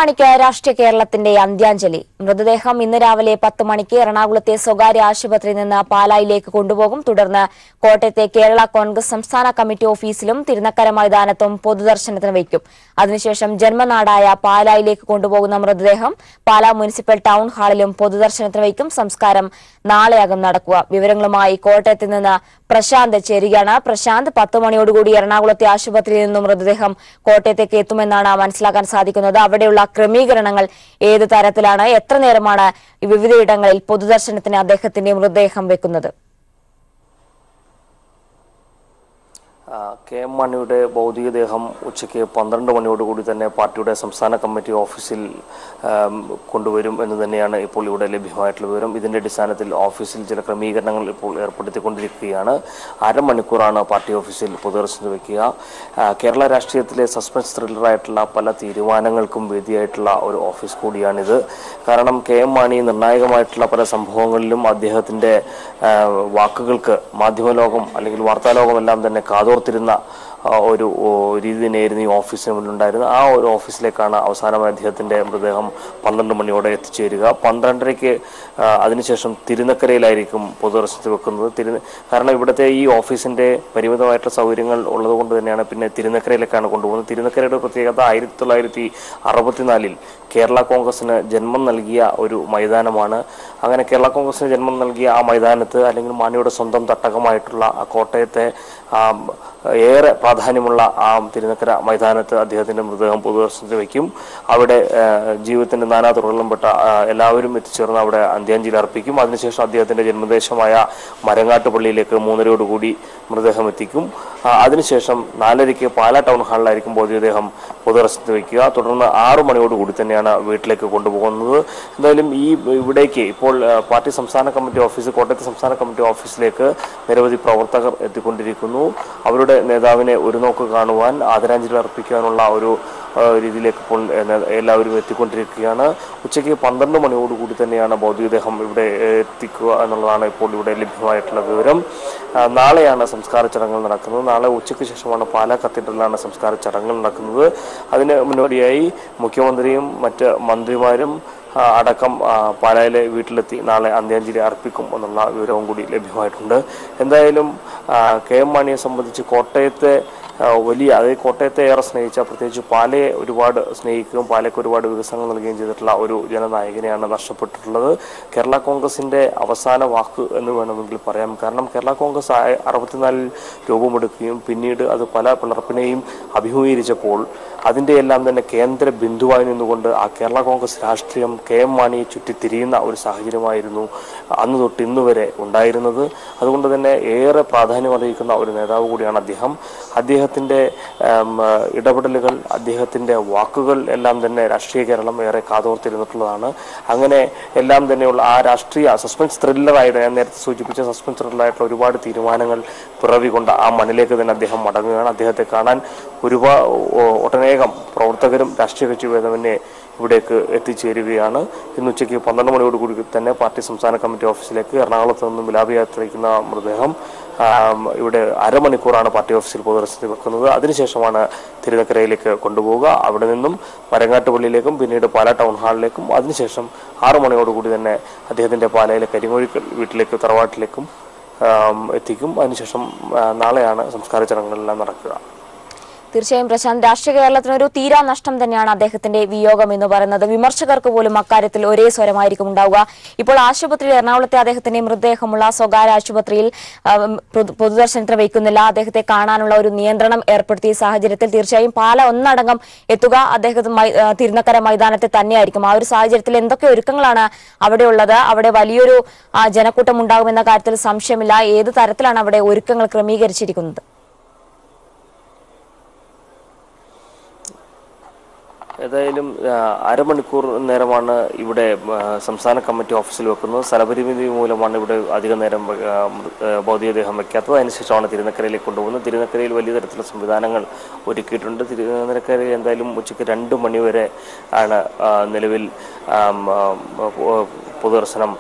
മാണിക്ക് രാഷ്ട്രീയ കേരളത്തിന്റെ അന്ത്യാഞ്ജലി. മൃതദേഹം ഇന്ന് രാവിലെ 10 മണിക്ക് എറണാകുളത്തെ സ്വകാര്യ ആശുപത്രിയിൽ നിന്ന് പാലായിലേക്ക് കൊണ്ടുപോകും. തുടർന്ന് കോട്ടയത്തെ കേരള കോൺഗ്രസ് സംസ്ഥാന കമ്മിറ്റി ഓഫീസിലും തിരുനക്കര മൈതാനത്തും പൊതുദർശനത്തിന് വയ്ക്കും. അതിനുശേഷം ജന്മനാടായ പാലായിലേക്ക് കൊണ്ടുപോകുന്ന മൃതദേഹം പാലാ മുനിസിപ്പൽ ടൗൺ ഹാളിലും പൊതുദർശനത്തിന് വയ്ക്കും. സംസ്കാരം നാളെയാകും നടക്കുക. വിവരങ്ങളുമായി കോട്ടയത്ത് നിന്ന് പ്രശാന്ത് ചേരുകയാണ്. പ്രശാന്ത്, 10 മണിയോടുകൂടി എറണാകുളത്തെ ആശുപത്രിയിൽ നിന്നും മൃതദേഹം കോട്ടയത്തേക്ക് എത്തുമെന്നാണ് മനസ്സിലാക്കാൻ സാധിക്കുന്നത്. അവിടെയുള്ള ക്രമീകരണങ്ങൾ ഏത് തരത്തിലാണ്? എത്ര നേരമാണ് വിവിധയിടങ്ങളിൽ പൊതുദർശനത്തിന് അദ്ദേഹത്തിന്റെ മൃതദേഹം വെക്കുന്നത്? കെ എം മാണിയുടെ ഭൗതികദേഹം ഉച്ചയ്ക്ക് 12 മണിയോടുകൂടി തന്നെ പാർട്ടിയുടെ സംസ്ഥാന കമ്മിറ്റി ഓഫീസിൽ കൊണ്ടുവരും എന്ന് തന്നെയാണ് ഇപ്പോൾ ഇവിടെ ലഭ്യമായിട്ടുള്ള വിവരം. ഇതിൻ്റെ അടിസ്ഥാനത്തിൽ ഓഫീസിൽ ചില ക്രമീകരണങ്ങൾ ഇപ്പോൾ ഏർപ്പെടുത്തിക്കൊണ്ടിരിക്കുകയാണ്. അരമണിക്കൂറാണ് പാർട്ടി ഓഫീസിൽ പൊതുദർശനത്തിന് വയ്ക്കുക. കേരള രാഷ്ട്രീയത്തിലെ സസ്പെൻസ് ത്രില്ലറായിട്ടുള്ള പല തീരുമാനങ്ങൾക്കും വേദിയായിട്ടുള്ള ഒരു ഓഫീസ് കൂടിയാണിത്. കാരണം കെ എം മാണി നിർണായകമായിട്ടുള്ള പല സംഭവങ്ങളിലും അദ്ദേഹത്തിൻ്റെ വാക്കുകൾക്ക് മാധ്യമലോകം അല്ലെങ്കിൽ വാർത്താലോകമെല്ലാം തന്നെ കാതോർത്തിരുന്ന ഒരു രീതി തന്നെയായിരുന്നു ഈ ഓഫീസിന് മുന്നിലുണ്ടായിരുന്നത്. ആ ഒരു ഓഫീസിലേക്കാണ് അവസാനമായി അദ്ദേഹത്തിൻ്റെ മൃതദേഹം 12 മണിയോടെ എത്തിച്ചേരുക. 12:30-ക്ക് അതിനുശേഷം തിരുനക്കരയിലായിരിക്കും പൊതുദർശനത്തിൽ വെക്കുന്നത്. കാരണം ഇവിടുത്തെ ഈ ഓഫീസിൻ്റെ പരിമിതമായിട്ടുള്ള സൗകര്യങ്ങൾ ഉള്ളതുകൊണ്ട് തന്നെയാണ് പിന്നെ തിരുനക്കരയിലേക്കാണ് കൊണ്ടുപോകുന്നത്. തിരുനക്കരയുടെ പ്രത്യേകത 1964-ൽ കേരള കോൺഗ്രസിന് ജന്മം നൽകിയ ഒരു മൈതാനമാണ്. അങ്ങനെ കേരള കോൺഗ്രസിന് ജന്മം നൽകിയ ആ മൈതാനത്ത് അല്ലെങ്കിൽ മാണിയുടെ സ്വന്തം തട്ടകമായിട്ടുള്ള ആ കോട്ടയത്തെ ഏറെ പ്രാധാന്യമുള്ള ആ തിരുനക്കര മൈതാനത്ത് അദ്ദേഹത്തിൻ്റെ മൃതദേഹം പൊതുദർശനത്തിന് വയ്ക്കും. അവിടെ ജീവിതത്തിൻ്റെ നാനാതുറകളിലും പെട്ട എല്ലാവരും എത്തിച്ചേർന്ന് അവിടെ അന്ത്യാഞ്ജലി അർപ്പിക്കും. അതിനുശേഷം അദ്ദേഹത്തിൻ്റെ ജന്മദേശമായ മരങ്ങാട്ട് പള്ളിയിലേക്ക് 3:30 മൃതദേഹം എത്തിക്കും. അതിനുശേഷം 4:00-ക്ക് പാലാ ടൗൺ ഹാളിലായിരിക്കും ഭൗതികദേഹം പൊതുദർശനത്തിന് വയ്ക്കുക. തുടർന്ന് 6 മണിയോടുകൂടി തന്നെയാണ് വീട്ടിലേക്ക് കൊണ്ടുപോകുന്നത്. എന്തായാലും ഇവിടേക്ക് ഇപ്പോൾ പാർട്ടി സംസ്ഥാന കമ്മിറ്റി ഓഫീസ്, കോട്ടയത്തെ സംസ്ഥാന കമ്മിറ്റി ഓഫീസിലേക്ക് നിരവധി പ്രവർത്തകർ എത്തിക്കൊണ്ടിരിക്കുന്നു. അവരുടെ നേതാവിനെ ഒരു നോക്ക് കാണുവാൻ, ആദരാഞ്ജലി അർപ്പിക്കാനുള്ള ഒരു രീതിയിലേക്ക് ഇപ്പോൾ എല്ലാവരും എത്തിക്കൊണ്ടിരിക്കുകയാണ്. ഉച്ചയ്ക്ക് 12 മണിയോടുകൂടി തന്നെയാണ് ഭൗതികദേഹം ഇവിടെ എത്തിക്കുക എന്നുള്ളതാണ് ഇപ്പോൾ ഇവിടെ ലഭ്യമായിട്ടുള്ള വിവരം. നാളെയാണ് സംസ്കാര ചടങ്ങുകൾ നടക്കുന്നത്. നാളെ ഉച്ചയ്ക്ക് ശേഷമാണ് പാലാ കത്തീഡ്രലിലാണ് സംസ്കാര ചടങ്ങുകൾ നടക്കുന്നത്. അതിന് മുന്നോടിയായി മുഖ്യമന്ത്രിയും മറ്റ് മന്ത്രിമാരും അടക്കം പാലായിലെ വീട്ടിലെത്തി നാളെ അന്ത്യാഞ്ജലി അർപ്പിക്കും എന്നുള്ള വിവരവും കൂടി ലഭ്യമായിട്ടുണ്ട്. എന്തായാലും കെ എം മാണിയെ സംബന്ധിച്ച് കോട്ടയത്തെ കോട്ടയത്തെ ഏറെ സ്നേഹിച്ച, പ്രത്യേകിച്ച് പാലയെ ഒരുപാട് സ്നേഹിക്കുകയും പാലയ്ക്ക് ഒരുപാട് വികസനങ്ങൾ നൽകുകയും ചെയ്തിട്ടുള്ള ഒരു ജനനായകനെയാണ് നഷ്ടപ്പെട്ടിട്ടുള്ളത്. കേരള കോൺഗ്രസിൻ്റെ അവസാന വാക്ക് എന്ന് വേണമെങ്കിൽ പറയാം. കാരണം കേരള കോൺഗ്രസ് 64-ൽ രൂപമെടുക്കുകയും പിന്നീട് അത് പല പിളർപ്പിനെയും അഭിമുഖീകരിച്ചപ്പോൾ അതിൻ്റെ എല്ലാം തന്നെ കേന്ദ്ര ബിന്ദുവായി നിന്നുകൊണ്ട് ആ കേരള കോൺഗ്രസ് രാഷ്ട്രീയം കെ എം മാണിയെ ചുറ്റിത്തിരിയുന്ന ഒരു സാഹചര്യമായിരുന്നു അന്ന് തൊട്ട് ഇന്ന് വരെ ഉണ്ടായിരുന്നത്. അതുകൊണ്ട് തന്നെ ഏറെ പ്രാധാന്യം അറിയിക്കുന്ന ഒരു നേതാവ് കൂടിയാണ് അദ്ദേഹം. അദ്ദേഹത്തിൻ്റെ ഇടപെടലുകൾ, അദ്ദേഹത്തിൻ്റെ വാക്കുകൾ എല്ലാം തന്നെ രാഷ്ട്രീയ കേരളം ഏറെ കാതോർത്തിരുന്നിട്ടുള്ളതാണ്. അങ്ങനെ എല്ലാം തന്നെയുള്ള ആ രാഷ്ട്രീയ സസ്പെൻസ് ത്രില്ലറായിട്ട്, ഞാൻ നേരത്തെ സൂചിപ്പിച്ച സസ്പെൻസ് ത്രില്ലറായിട്ടുള്ള ഒരുപാട് തീരുമാനങ്ങൾ പിറവികൊണ്ട് ആ മണ്ണിലേക്ക് തന്നെ അദ്ദേഹം മടങ്ങുകയാണ്. അദ്ദേഹത്തെ കാണാൻ ഒട്ടനേകം പ്രവർത്തകരും രാഷ്ട്രീയ കക്ഷി ഭേദമന്യേ ഇവിടേക്ക് എത്തിച്ചേരുകയാണ്. ഇന്ന് ഉച്ചയ്ക്ക് 12 മണിയോടുകൂടി തന്നെ പാർട്ടി സംസ്ഥാന കമ്മിറ്റി ഓഫീസിലേക്ക് എറണാകുളത്ത് നിന്നും വിലാപയാത്രയ്ക്കുന്ന മൃതദേഹം ഇവിടെ അരമണിക്കൂറാണ് പാർട്ടി ഓഫീസിൽ പൊതുദർശനത്തിൽ വെക്കുന്നത്. അതിനുശേഷമാണ് തിരുനക്കരയിലേക്ക് കൊണ്ടുപോവുക. അവിടെ നിന്നും മരങ്ങാട്ട് പള്ളിയിലേക്കും പിന്നീട് പാലാ ടൗൺ ഹാളിലേക്കും അതിനുശേഷം 6 മണിയോടുകൂടി തന്നെ അദ്ദേഹത്തിൻ്റെ പാലയിലെ കരിമൊഴിക്കൽ വീട്ടിലേക്ക്, തറവാട്ടിലേക്കും എത്തിക്കും. അതിനുശേഷം നാളെയാണ് സംസ്കാര ചടങ്ങുകളെല്ലാം നടക്കുക. തീർച്ചയായും പ്രശാന്ത്, രാഷ്ട്രീയ കേരളത്തിനൊരു തീരാ നഷ്ടം തന്നെയാണ് അദ്ദേഹത്തിന്റെ വിയോഗം എന്ന് പറയുന്നത്. വിമർശകർക്ക് പോലും അക്കാര്യത്തിൽ ഒരേ സ്വരമായിരിക്കും ഉണ്ടാവുക. ഇപ്പോൾ ആശുപത്രിയിൽ, എറണാകുളത്തെ അദ്ദേഹത്തിന്റെ മൃതദേഹമുള്ള സ്വകാര്യ ആശുപത്രിയിൽ പൊതുദർശനത്തിന് വയ്ക്കുന്നില്ല. അദ്ദേഹത്തെ കാണാനുള്ള ഒരു നിയന്ത്രണം ഏർപ്പെടുത്തിയ സാഹചര്യത്തിൽ തീർച്ചയായും പാല ഒന്നടങ്കം എത്തുക അദ്ദേഹത്തിന് തിരുനക്കര മൈതാനത്തെ തന്നെയായിരിക്കും. ആ ഒരു സാഹചര്യത്തിൽ എന്തൊക്കെ ഒരുക്കങ്ങളാണ് അവിടെയുള്ളത്? അവിടെ വലിയൊരു ജനക്കൂട്ടം ഉണ്ടാകുമെന്ന കാര്യത്തിൽ സംശയമില്ല. ഏത് തരത്തിലാണ് അവിടെ ഒരുക്കങ്ങൾ ക്രമീകരിച്ചിരിക്കുന്നത്? ഏതായാലും അരമണിക്കൂർ നേരമാണ് ഇവിടെ സംസ്ഥാന കമ്മിറ്റി ഓഫീസിൽ വെക്കുന്നത്. സ്ഥലപരിമിതി മൂലമാണ് ഇവിടെ അധികം നേരം ഭൗതികദേഹം വയ്ക്കാത്തത്. അതിനുശേഷമാണ് തിരുനക്കരയിലേക്ക് കൊണ്ടുപോകുന്നത്. തിരുനക്കരയിൽ വലിയ തരത്തിലുള്ള സംവിധാനങ്ങൾ ഒരുക്കിയിട്ടുണ്ട്. തിരുനക്കരയിൽ എന്തായാലും ഉച്ചയ്ക്ക് 2 മണിവരെ ആണ് നിലവിൽ പൊതുദർശനം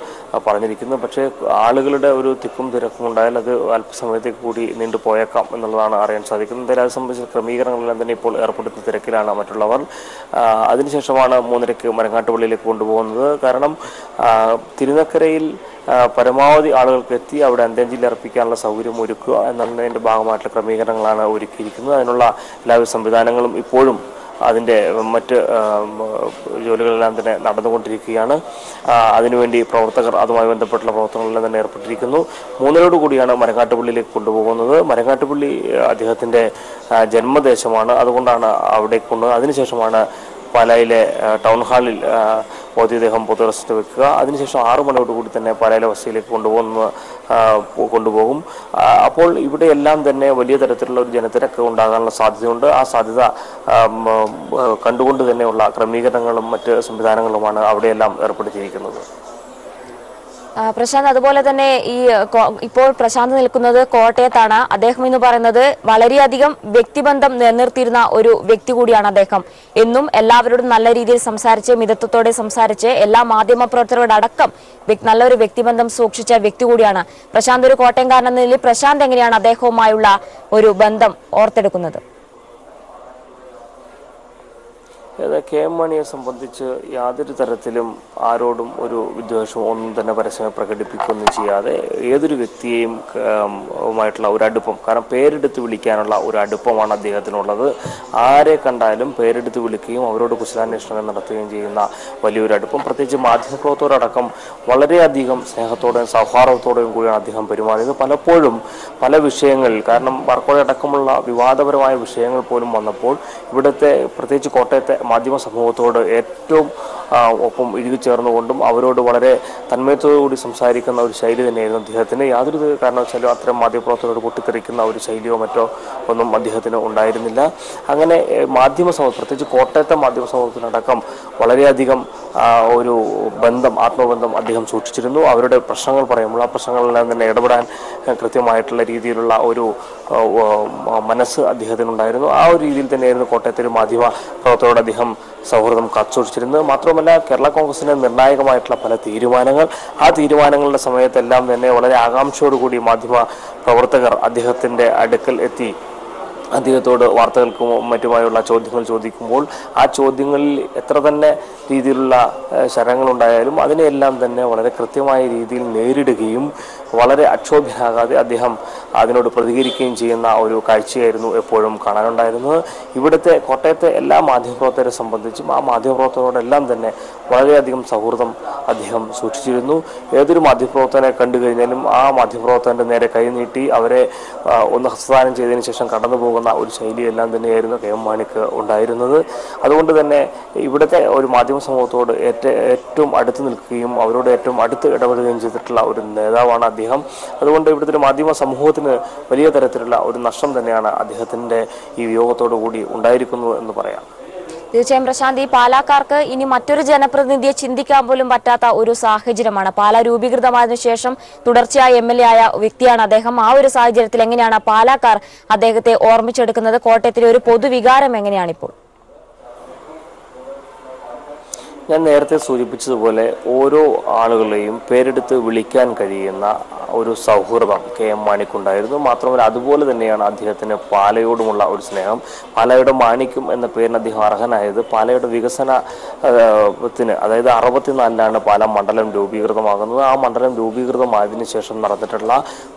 പറഞ്ഞിരിക്കുന്നത്. പക്ഷേ ആളുകളുടെ ഒരു തിക്കും തിരക്കും ഉണ്ടായാൽ അത് അല്പസമയത്തേക്ക് കൂടി നീണ്ടു പോയേക്കാം എന്നുള്ളതാണ് അറിയാൻ സാധിക്കുന്നത്. എന്തായാലും അത് സംബന്ധിച്ച ക്രമീകരണങ്ങളെല്ലാം തന്നെ ഇപ്പോൾ ഏർപ്പെടുത്തുന്ന തിരക്കിലാണ് മറ്റുള്ളവർ. അതിനുശേഷമാണ് 3:30 മരങ്ങാട്ടുപള്ളിയിലേക്ക് കൊണ്ടുപോകുന്നത്. കാരണം തിരുനക്കരയിൽ പരമാവധി ആളുകൾക്ക് എത്തി അവിടെ അന്ത്യാഞ്ജലി അർപ്പിക്കാനുള്ള സൗകര്യം ഒരുക്കുക എന്നുള്ളതിൻ്റെ ഭാഗമായിട്ടുള്ള ക്രമീകരണങ്ങളാണ് ഒരുക്കിയിരിക്കുന്നത്. അതിനുള്ള എല്ലാവിധ സംവിധാനങ്ങളും ഇപ്പോഴും അതിൻ്റെ മറ്റ് ജോലികളെല്ലാം തന്നെ നടന്നുകൊണ്ടിരിക്കുകയാണ്. അതിനുവേണ്ടി പ്രവർത്തകർ അതുമായി ബന്ധപ്പെട്ടുള്ള പ്രവർത്തനങ്ങളെല്ലാം തന്നെ ഏർപ്പെട്ടിരിക്കുന്നു. 3:00 കൂടിയാണ് മരങ്ങാട്ടുപള്ളിയിലേക്ക് കൊണ്ടുപോകുന്നത്. മരങ്ങാട്ടുപള്ളി അദ്ദേഹത്തിൻ്റെ ജന്മദേശമാണ്, അതുകൊണ്ടാണ് അവിടേക്ക് കൊണ്ടുപോകുന്നത്. അതിനുശേഷമാണ് പാലായിലെ ടൗൺ ഹാളിൽ ഭൗതികദേഹം പൊതുദർശനത്തിന് വെക്കുക. അതിനുശേഷം 6 മണിയോടുകൂടി തന്നെ പാലായിലെ വസതിയിലേക്ക് കൊണ്ടുപോകും. അപ്പോൾ ഇവിടെയെല്ലാം തന്നെ വലിയ തരത്തിലുള്ള ഒരു ജനത്തിരക്ക് ഉണ്ടാകാനുള്ള സാധ്യതയുണ്ട്. ആ സാധ്യത കണ്ടുകൊണ്ട് തന്നെയുള്ള ക്രമീകരണങ്ങളും മറ്റ് സംവിധാനങ്ങളുമാണ് അവിടെയെല്ലാം ഏർപ്പെടുത്തിയിരിക്കുന്നത്. പ്രശാന്ത്, അതുപോലെ തന്നെ ഇപ്പോൾ പ്രശാന്ത് നിൽക്കുന്നത് കോട്ടയത്താണ്. അദ്ദേഹം എന്ന് പറയുന്നത് വളരെയധികം വ്യക്തിബന്ധം നിലനിർത്തിയിരുന്ന ഒരു വ്യക്തി കൂടിയാണ് അദ്ദേഹം. എന്നും എല്ലാവരോടും നല്ല രീതിയിൽ സംസാരിച്ച് മിതത്വത്തോടെ സംസാരിച്ച് എല്ലാ മാധ്യമപ്രവർത്തകരോടടക്കം നല്ലൊരു വ്യക്തിബന്ധം സൂക്ഷിച്ച വ്യക്തി കൂടിയാണ് പ്രശാന്ത്. ഒരു കോട്ടയംകാരൻ എന്ന നിലയിൽ പ്രശാന്ത് എങ്ങനെയാണ് അദ്ദേഹവുമായുള്ള ഒരു ബന്ധം ഓർത്തെടുക്കുന്നത്? കെ.എം. മാണിയെ സംബന്ധിച്ച് യാതൊരു തരത്തിലും ആരോടും ഒരു വിദ്വേഷവും ഒന്നും തന്നെ പരസ്യമായി പ്രകടിപ്പിക്കുകയൊന്നും ചെയ്യാതെ ഏതൊരു വ്യക്തിയെയും ായിട്ടുള്ള ഒരു അടുപ്പം, കാരണം പേരെടുത്ത് വിളിക്കാനുള്ള ഒരു അടുപ്പമാണ് അദ്ദേഹത്തിനുള്ളത്. ആരെ കണ്ടാലും പേരെടുത്ത് വിളിക്കുകയും അവരോട് കുശലാന്വേഷണം നടത്തുകയും ചെയ്യുന്ന വലിയൊരു അടുപ്പം, പ്രത്യേകിച്ച് മാധ്യമപ്രവർത്തകരടക്കം വളരെയധികം സ്നേഹത്തോടെയും സൗഹാർദ്ദത്തോടെയും കൂടിയാണ് അദ്ദേഹം പെരുമാറിയത്. പലപ്പോഴും പല വിഷയങ്ങളിൽ, കാരണം വർക്കോഴ അടക്കമുള്ള വിവാദപരമായ വിഷയങ്ങൾ പോലും വന്നപ്പോൾ ഇവിടുത്തെ പ്രത്യേകിച്ച് കോട്ടയത്തെ മാധ്യമ സമൂഹത്തോട് ഏറ്റവും ഒപ്പം ഇഴുകിച്ചേർന്നുകൊണ്ടും അവരോട് വളരെ തന്മയത്തോടുകൂടി സംസാരിക്കുന്ന ഒരു ശൈലി തന്നെയായിരുന്നു അദ്ദേഹത്തിന്. യാതൊരു കാരണവശാലും അത്തരം മാധ്യമപ്രവർത്തകരോട് പൊട്ടിത്തെറിക്കുന്ന ഒരു ശൈലിയോ മറ്റോ ഒന്നും അദ്ദേഹത്തിന് ഉണ്ടായിരുന്നില്ല. അങ്ങനെ മാധ്യമ സമൂഹം, പ്രത്യേകിച്ച് കോട്ടയത്തെ മാധ്യമ സമൂഹത്തിനടക്കം വളരെയധികം ഒരു ബന്ധം, ആത്മബന്ധം അദ്ദേഹം സൂക്ഷിച്ചിരുന്നു. അവരുടെ പ്രശ്നങ്ങൾ പറയുമ്പോൾ ആ പ്രശ്നങ്ങളെല്ലാം തന്നെ ഇടപെടാൻ കൃത്യമായിട്ടുള്ള രീതിയിലുള്ള ഒരു മനസ്സ് അദ്ദേഹത്തിനുണ്ടായിരുന്നു. ആ ഒരു രീതിയിൽ തന്നെയായിരുന്നു കോട്ടയത്തെ ഒരു മാധ്യമ പ്രവർത്തകരോട് അദ്ദേഹം സൗഹൃദം കാത്തുസൂക്ഷിച്ചിരുന്നത്. മാത്രമല്ല കേരള കോൺഗ്രസിന്റെ നിർണായകമായിട്ടുള്ള പല തീരുമാനങ്ങൾ, ആ തീരുമാനങ്ങളുടെ സമയത്തെല്ലാം തന്നെ വളരെ ആകാംക്ഷയോടുകൂടി മാധ്യമ പ്രവർത്തകർ അദ്ദേഹത്തിൻ്റെ അടുക്കൽ എത്തി അദ്ദേഹത്തോട് വാർത്തകൾക്കും മറ്റുമായുള്ള ചോദ്യങ്ങൾ ചോദിക്കുമ്പോൾ ആ ചോദ്യങ്ങളിൽ എത്ര തന്നെ രീതിയിലുള്ള ശരങ്ങളുണ്ടായാലും അതിനെയെല്ലാം തന്നെ വളരെ കൃത്യമായ രീതിയിൽ നേരിടുകയും വളരെ അക്ഷോഭ്യനാകാതെ അദ്ദേഹം അതിനോട് പ്രതികരിക്കുകയും ചെയ്യുന്ന ഒരു കാഴ്ചയായിരുന്നു എപ്പോഴും കാണാനുണ്ടായിരുന്നത്. ഇവിടുത്തെ കോട്ടയത്തെ എല്ലാ മാധ്യമപ്രവർത്തകരെ സംബന്ധിച്ചും ആ മാധ്യമപ്രവർത്തകരോടെല്ലാം തന്നെ വളരെയധികം സൗഹൃദം അദ്ദേഹം സൂക്ഷിച്ചിരുന്നു. ഏതൊരു മാധ്യമപ്രവർത്തകനെ കണ്ടു കഴിഞ്ഞാലും ആ മാധ്യമപ്രവർത്തകൻ്റെ നേരെ കൈനീട്ടി അവരെ ഒന്ന് ഹസ്തദാനം ചെയ്തതിന് ശേഷം കടന്നു പോകുന്ന ഒരു ശൈലിയെല്ലാം തന്നെയായിരുന്നു കെ.എം. മാണിക്ക് ഉണ്ടായിരുന്നത്. അതുകൊണ്ട് തന്നെ ഇവിടുത്തെ ഒരു മാധ്യമ സമൂഹത്തോട് ഏറ്റവും അടുത്ത് നിൽക്കുകയും അവരോട് ഏറ്റവും അടുത്ത് ഇടപെടുകയും ചെയ്തിട്ടുള്ള ഒരു നേതാവാണ് അദ്ദേഹം. അതുകൊണ്ട് ഇവിടുത്തെ ഒരു മാധ്യമ സമൂഹത്തിന് വലിയ തരത്തിലുള്ള ഒരു നഷ്ടം തന്നെയാണ് അദ്ദേഹത്തിൻ്റെ ഈ വിയോഗത്തോടു കൂടി ഉണ്ടായിരിക്കുന്നത് എന്ന് പറയാം. തീർച്ചയായും പ്രശാന്ത്, ഈ പാലാക്കാർക്ക് ഇനി മറ്റൊരു ജനപ്രതിനിധിയെ ചിന്തിക്കാൻ പോലും പറ്റാത്ത ഒരു സാഹചര്യമാണ്. പാലാ രൂപീകൃതമായതിനു ശേഷം തുടർച്ചയായ MLA ആയ വ്യക്തിയാണ് അദ്ദേഹം. ആ ഒരു സാഹചര്യത്തിൽ എങ്ങനെയാണ് പാലാക്കാർ അദ്ദേഹത്തെ ഓർമ്മിച്ചെടുക്കുന്നത്? കോട്ടയത്തിലെ ഒരു പൊതുവികാരം എങ്ങനെയാണിപ്പോൾ? ഞാൻ നേരത്തെ സൂചിപ്പിച്ചതുപോലെ ഓരോ ആളുകളെയും പേരെടുത്ത് വിളിക്കാൻ കഴിയുന്ന ഒരു സൗഹൃദം കെ.എം. മാണിക്കുണ്ടായിരുന്നു. മാത്രമല്ല അതുപോലെ തന്നെയാണ് അദ്ദേഹത്തിന് പാലയോടുമുള്ള ഒരു സ്നേഹം. പാലയുടെ മാണിക്യം എന്ന പേരിന് അദ്ദേഹം അർഹനായത് പാലയുടെ വികസനത്തിന്, അതായത് 64-ലാണ് പാലാ മണ്ഡലം രൂപീകൃതമാകുന്നത്. ആ മണ്ഡലം രൂപീകൃതമായതിനു ശേഷം നടന്നിട്ടുള്ള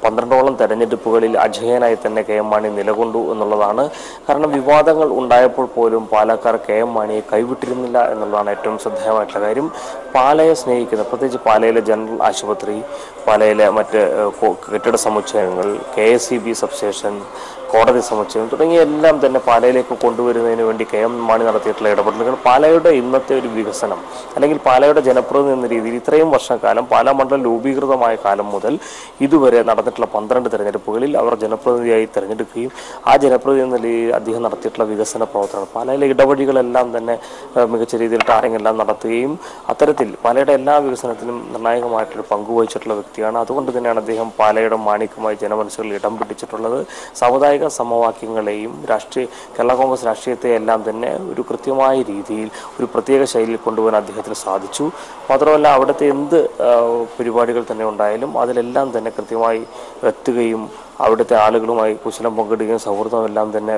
12ഓളം തെരഞ്ഞെടുപ്പുകളിൽ അജയനായി തന്നെ കെ.എം. മാണി നിലകൊണ്ടു എന്നുള്ളതാണ്. കാരണം വിവാദങ്ങൾ ഉണ്ടായപ്പോൾ പോലും പാലക്കാർ കെ.എം. മാണിയെ കൈവിട്ടിരുന്നില്ല എന്നുള്ളതാണ് ഏറ്റവും ശ്രദ്ധേയമായിട്ടുള്ള കാര്യം. പാലയെ സ്നേഹിക്കുന്ന, പ്രത്യേകിച്ച് പാലയിലെ ജനറൽ ആശുപത്രി, പാലയിലെ മറ്റ് കെട്ടിട സമുച്ചയങ്ങൾ, KSEB സബ്സ്റ്റേഷൻ, കോടതി സമുച്ചയം തുടങ്ങിയ എല്ലാം തന്നെ പാലയിലേക്ക് കൊണ്ടുവരുന്നതിന് വേണ്ടി കെ.എം. മാണി നടത്തിയിട്ടുള്ള ഇടപെടലുകൾ പാലയുടെ ഇന്നത്തെ ഒരു വികസനം അല്ലെങ്കിൽ പാലയുടെ ജനപ്രതിനിധി എന്ന രീതിയിൽ ഇത്രയും വർഷക്കാലം പാലാ മണ്ഡലം രൂപീകൃതമായ കാലം മുതൽ ഇതുവരെ നടന്നിട്ടുള്ള 12 തെരഞ്ഞെടുപ്പുകളിൽ അവർ ജനപ്രതിനിധിയായി തിരഞ്ഞെടുക്കുകയും ആ ജനപ്രതിനിധി എന്ന രീതിയിൽ അദ്ദേഹം നടത്തിയിട്ടുള്ള വികസന പ്രവർത്തനങ്ങൾ, പാലയിലെ ഇടവഴികളെല്ലാം തന്നെ മികച്ച രീതിയിൽ ടാറിങ്ങെല്ലാം നടത്തുകയും അത്തരത്തിൽ പാലയുടെ എല്ലാ വികസനത്തിലും നിർണായകമായിട്ടൊരു പങ്കുവഹിച്ചിട്ടുള്ള വ്യക്തിയാണ്. അതുകൊണ്ട് തന്നെയാണ് അദ്ദേഹം പാലയുടെ മാണിക്യമായി ജനമനസ്സുകളിൽ ഇടം പിടിച്ചിട്ടുള്ളത്. സാമുദായിക നിർണായക സമവാക്യങ്ങളെയും കേരള കോൺഗ്രസ് രാഷ്ട്രീയത്തെ എല്ലാം തന്നെ ഒരു കൃത്യമായ രീതിയിൽ ഒരു പ്രത്യേക ശൈലിയിൽ കൊണ്ടുപോകാൻ അദ്ദേഹത്തിന് സാധിച്ചു. മാത്രമല്ല അവിടുത്തെ എന്ത് പരിപാടികൾ തന്നെ ഉണ്ടായാലും അതിലെല്ലാം തന്നെ കൃത്യമായി എത്തുകയും അവിടുത്തെ ആളുകളുമായി കുശലം പങ്കിടുകയും സൗഹൃദമെല്ലാം തന്നെ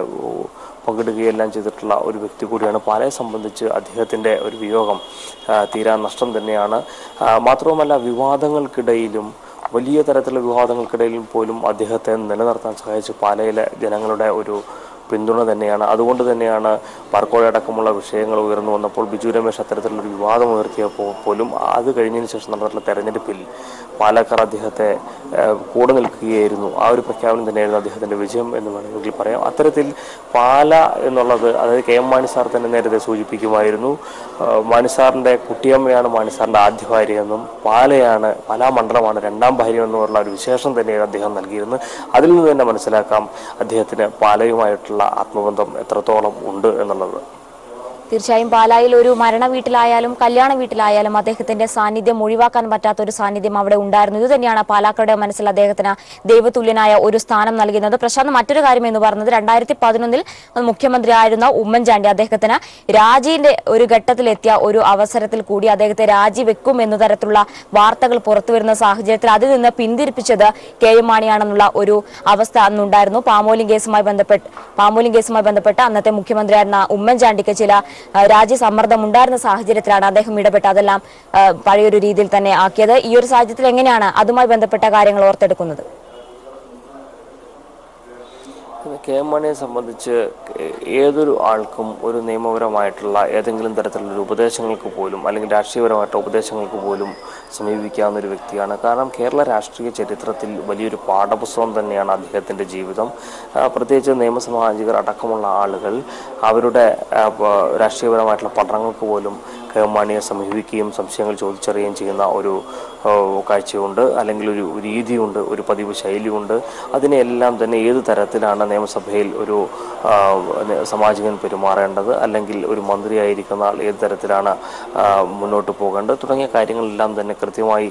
പങ്കിടുകയെല്ലാം ചെയ്തിട്ടുള്ള ഒരു വ്യക്തി കൂടിയാണ്. പാലയെ സംബന്ധിച്ച് അദ്ദേഹത്തിൻ്റെ ഒരു വിയോഗം തീരാ നഷ്ടം തന്നെയാണ്. മാത്രവുമല്ല വിവാദങ്ങൾക്കിടയിലും വലിയ തരത്തിലുള്ള വിവാദങ്ങൾക്കിടയിലും പോലും അദ്ദേഹത്തെ നിലനിർത്താൻ സഹായിച്ച പാലയിലെ ജനങ്ങളുടെ ഒരു പിന്തുണ തന്നെയാണ്. അതുകൊണ്ട് തന്നെയാണ് പാർക്കോഴ അടക്കമുള്ള വിഷയങ്ങൾ ഉയർന്നു വന്നപ്പോൾ ബിജു രമേശ് അത്തരത്തിലുള്ളൊരു വിവാദം ഉയർത്തിയപ്പോൾ പോലും അത് കഴിഞ്ഞതിന് ശേഷം നടന്നിട്ടുള്ള തെരഞ്ഞെടുപ്പിൽ പാലക്കാർ അദ്ദേഹത്തെ കൂടെ നിൽക്കുകയായിരുന്നു. ആ ഒരു പ്രഖ്യാപനം തന്നെയായിരുന്നു അദ്ദേഹത്തിൻ്റെ വിജയം എന്ന് വേണമെങ്കിൽ പറയാം. അത്തരത്തിൽ പാല എന്നുള്ളത് അതായത് കെ എം മാണി സാർ തന്നെ നേരത്തെ സൂചിപ്പിക്കുമായിരുന്നു. മാണി സാറിൻ്റെ കുട്ടിയമ്മയാണ് മാണി സാറിൻ്റെ ആദ്യ ഭാര്യയെന്നും പാലാ മണ്ഡലമാണ് രണ്ടാം ഭാര്യ എന്നുള്ള ഒരു വിശേഷം തന്നെയാണ് അദ്ദേഹം നൽകിയിരുന്നത്. അതിൽ നിന്ന് തന്നെ മനസ്സിലാക്കാം അദ്ദേഹത്തിന് പാലയുമായിട്ടുള്ള ആത്മബന്ധം എത്രത്തോളം ഉണ്ട് എന്നുള്ളത്. തീർച്ചയായും പാലായിൽ ഒരു മരണ വീട്ടിലായാലും കല്യാണ വീട്ടിലായാലും അദ്ദേഹത്തിന്റെ സാന്നിധ്യം ഒഴിവാക്കാൻ പറ്റാത്ത ഒരു സാന്നിധ്യം അവിടെ ഉണ്ടായിരുന്നു. ഇത് തന്നെയാണ് പാലാക്കാരുടെ മനസ്സിൽ അദ്ദേഹത്തിന് ദൈവതുല്യനായ ഒരു സ്ഥാനം നൽകുന്നത്. പ്രശാന്ത്, മറ്റൊരു കാര്യം എന്ന് പറയുന്നത് 2011 മുഖ്യമന്ത്രിയായിരുന്ന ഉമ്മൻചാണ്ടി അദ്ദേഹത്തിന് രാജിന്റെ ഒരു ഘട്ടത്തിലെത്തിയ ഒരു അവസരത്തിൽ കൂടി അദ്ദേഹത്തെ രാജിവെക്കും എന്ന തരത്തിലുള്ള വാർത്തകൾ പുറത്തുവരുന്ന സാഹചര്യത്തിൽ അതിൽ നിന്ന് പിന്തിരിപ്പിച്ചത് കെ എം മാണിയാണെന്നുള്ള ഒരു അവസ്ഥ അന്നുണ്ടായിരുന്നു. പാമോലിംഗ് കേസുമായി ബന്ധപ്പെട്ട് അന്നത്തെ മുഖ്യമന്ത്രിയായിരുന്ന ഉമ്മൻചാണ്ടിക്ക് ചില രാജ്യ സമ്മർദ്ദം ഉണ്ടായിരുന്ന സാഹചര്യത്തിലാണ് അദ്ദേഹം ഇടപെട്ട് അതെല്ലാം പഴയൊരു രീതിയിൽ തന്നെ ആക്കിയത്. ഈ ഒരു സാഹചര്യത്തിൽ എങ്ങനെയാണ് അതുമായി ബന്ധപ്പെട്ട കാര്യങ്ങൾ ഓർത്തെടുക്കുന്നത്? കെ എം മാണിയെ സംബന്ധിച്ച് ഏതൊരു ആൾക്കും ഒരു നിയമപരമായിട്ടുള്ള ഏതെങ്കിലും തരത്തിലുള്ള ഉപദേശങ്ങൾക്ക് പോലും അല്ലെങ്കിൽ രാഷ്ട്രീയപരമായിട്ടുള്ള ഉപദേശങ്ങൾക്ക് പോലും സമീപിക്കാവുന്ന ഒരു വ്യക്തിയാണ്. കാരണം കേരള രാഷ്ട്രീയ ചരിത്രത്തിൽ വലിയൊരു പാഠപുസ്തകം തന്നെയാണ് അദ്ദേഹത്തിൻ്റെ ജീവിതം. പ്രത്യേകിച്ച് നിയമസഭാംഗികർ അടക്കമുള്ള ആളുകൾ അവരുടെ രാഷ്ട്രീയപരമായിട്ടുള്ള പഠനങ്ങൾക്ക് പോലും കെ എം മാണിയെ സമീപിക്കുകയും സംശയങ്ങൾ ചോദിച്ചറിയുകയും ചെയ്യുന്ന ഒരു കാഴ്ചയുണ്ട്, അല്ലെങ്കിൽ ഒരു രീതിയുണ്ട്, ഒരു പതിവ് ശൈലിയുണ്ട്. അതിനെല്ലാം തന്നെ ഏത് തരത്തിലാണ് നിയമസഭയിൽ ഒരു സാമാജികൻ പെരുമാറേണ്ടത്, അല്ലെങ്കിൽ ഒരു മന്ത്രിയായിരിക്കുന്ന ആൾ ഏത് തരത്തിലാണ് മുന്നോട്ട് പോകേണ്ടത് തുടങ്ങിയ കാര്യങ്ങളെല്ലാം തന്നെ കൃത്യമായി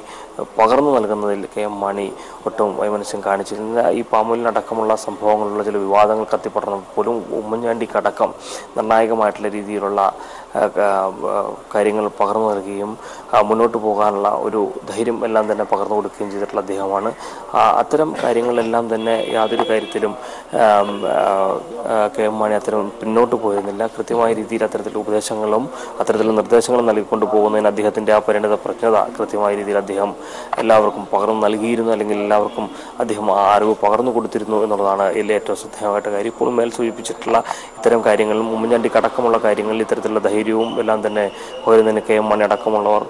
പകർന്നു നൽകുന്നതിൽ കെ എം മാണി ഒട്ടും വൈമനസ്യം കാണിച്ചിരുന്നില്ല. ഈ പാമൂലിനടക്കമുള്ള സംഭവങ്ങളിലുള്ള ചില വിവാദങ്ങൾ കത്തിപ്പടർന്നപ്പോൾ പോലും ഉമ്മൻചാണ്ടിക്കടക്കം നിർണായകമായിട്ടുള്ള രീതിയിലുള്ള കാര്യങ്ങൾ പകർന്നു നൽകുകയും മുന്നോട്ട് പോകാനുള്ള ഒരു ധൈര്യം എല്ലാം തന്നെ പകർന്നു കൊടുക്കുകയും ചെയ്തിട്ടുള്ള അദ്ദേഹമാണ്. അത്തരം കാര്യങ്ങളെല്ലാം തന്നെ യാതൊരു കാര്യത്തിലും കെ എം മാണി അത്തരം പിന്നോട്ട് പോയിരുന്നില്ല. കൃത്യമായ രീതിയിൽ അത്തരത്തിലുള്ള ഉപദേശങ്ങളും അത്തരത്തിലുള്ള നിർദ്ദേശങ്ങളും നൽകിക്കൊണ്ട് പോകുന്നതിന് അദ്ദേഹത്തിൻ്റെ ആ പരിണിത പ്രജ്ഞത കൃത്യമായ രീതിയിൽ അദ്ദേഹം എല്ലാവർക്കും പകർന്നു നൽകിയിരുന്നു, അല്ലെങ്കിൽ എല്ലാവർക്കും അദ്ദേഹം ആ അറിവ് പകർന്നു കൊടുത്തിരുന്നു എന്നുള്ളതാണ് ഏറ്റവും ശ്രദ്ധേയമായിട്ട് കാര്യം. ഇപ്പോഴും മേൽ സൂചിപ്പിച്ചിട്ടുള്ള ഇത്തരം കാര്യങ്ങളും ഉമ്മൻചാണ്ടിക്കടക്കമുള്ള കാര്യങ്ങളിൽ ഇത്തരത്തിലുള്ള ധൈര്യവും എല്ലാം തന്നെ പോരുന്നതിന് കെ എം മാണി അടക്കമുള്ളവർ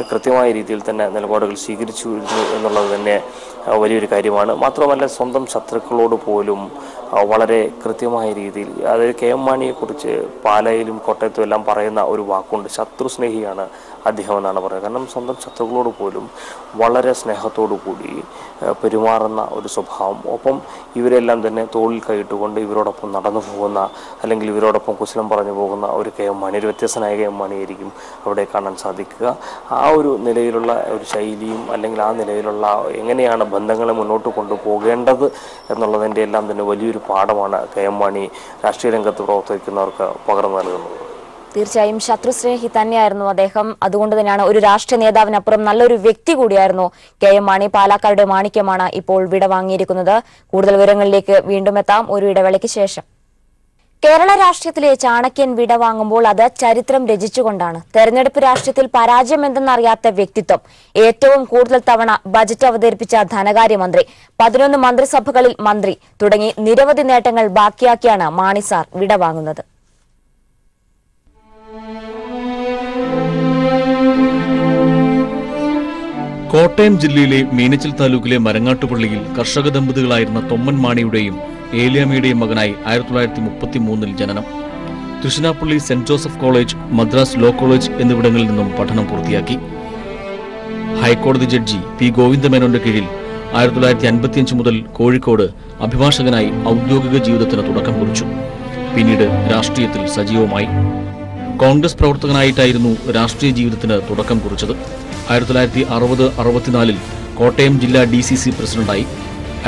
കൃത്യമായ രീതിയിൽ തന്നെ നിലപാടുകൾ സ്വീകരിച്ചിരുന്നു എന്നുള്ളത് തന്നെ വലിയൊരു കാര്യമാണ്. മാത്രമല്ല സ്വന്തം ശത്രുക്കളോട് പോലും വളരെ കൃത്യമായ രീതിയിൽ, അതായത് കെ എം മാണിയെക്കുറിച്ച് പാലായിലും കോട്ടയത്തും എല്ലാം പറയുന്ന ഒരു വാക്കുണ്ട്, ശത്രുസ്നേഹിയാണ് അദ്ദേഹം എന്നാണ് പറയുന്നത്. കാരണം സ്വന്തം ശത്രുക്കളോട് പോലും വളരെ സ്നേഹത്തോടു കൂടി പെരുമാറുന്ന ഒരു സ്വഭാവം, ഒപ്പം ഇവരെല്ലാം തന്നെ തോളിൽ കൈയിട്ടുകൊണ്ട് ഇവരോടൊപ്പം നടന്നു പോകുന്ന, അല്ലെങ്കിൽ ഇവരോടൊപ്പം കുശലം പറഞ്ഞു പോകുന്ന ഒരു കെ എം മാണി, ഒരു വ്യത്യസ്തനായ കെ എം മാണിയായിരിക്കും അവിടെ കാണാൻ സാധിക്കുക. ആ ഒരു നിലയിലുള്ള ഒരു ശൈലിയും, അല്ലെങ്കിൽ ആ നിലയിലുള്ള എങ്ങനെയാണ് ബന്ധങ്ങളെ മുന്നോട്ട് കൊണ്ടുപോകേണ്ടത് എന്നുള്ളതിൻ്റെ എല്ലാം തന്നെ വലിയൊരു പാഠമാണ് കെ എം മാണി രാഷ്ട്രീയ രംഗത്ത് പ്രവർത്തിക്കുന്നവർക്ക് പകർന്നു നൽകുന്നത്. തീർച്ചയായും ശത്രുസ്നേഹി തന്നെയായിരുന്നു അദ്ദേഹം. അതുകൊണ്ട് തന്നെയാണ് ഒരു രാഷ്ട്രീയ നേതാവിനപ്പുറം നല്ലൊരു വ്യക്തി കൂടിയായിരുന്നു കെ എം മാണി. പാലക്കാരുടെ മാണിക്യമാണ് ഇപ്പോൾ വിടവാങ്ങിയിരിക്കുന്നത്. കൂടുതൽ വിവരങ്ങളിലേക്ക് വീണ്ടും എത്താം ഒരു ഇടവേളയ്ക്ക് ശേഷം. കേരള രാഷ്ട്രീയത്തിലെ ചാണക്യൻ വിടവാങ്ങുമ്പോൾ അത് ചരിത്രം രചിച്ചുകൊണ്ടാണ്. തെരഞ്ഞെടുപ്പ് രാഷ്ട്രീയത്തിൽ പരാജയം എന്തെന്നറിയാത്ത വ്യക്തിത്വം, ഏറ്റവും കൂടുതൽ തവണ ബജറ്റ് അവതരിപ്പിച്ച ധനകാര്യമന്ത്രി, 11 മന്ത്രിസഭകളിൽ മന്ത്രി തുടങ്ങി നിരവധി നേട്ടങ്ങൾ ബാക്കിയാക്കിയാണ് മാണി സാർ വിടവാങ്ങുന്നത്. കോട്ടയം ജില്ലയിലെ മീനച്ചിൽ താലൂക്കിലെ മരങ്ങാട്ടുപള്ളിയിൽ കർഷക ദമ്പതികളായിരുന്ന തൊമ്മൻ മാണിയുടെയും ഏലിയാമ്മയുടെയും മകനായി 1933 ജനനം. Tiruchirappalli Saint Joseph college, Madras law college എന്നിവിടങ്ങളിൽ നിന്നും പഠനം പൂർത്തിയാക്കി. ഹൈക്കോടതി ജഡ്ജി പി ഗോവിന്ദമേനോന്റെ കീഴിൽ 1955 മുതൽ കോഴിക്കോട് അഭിഭാഷകനായി ഔദ്യോഗിക ജീവിതത്തിന് തുടക്കം കുറിച്ചു. പിന്നീട് രാഷ്ട്രീയത്തിൽ സജീവമായി. കോൺഗ്രസ് പ്രവർത്തകനായിട്ടായിരുന്നു രാഷ്ട്രീയ ജീവിതത്തിന് തുടക്കം കുറിച്ചത്. 1960-64 കോട്ടയം ജില്ലാ DCC പ്രസിഡന്റായി.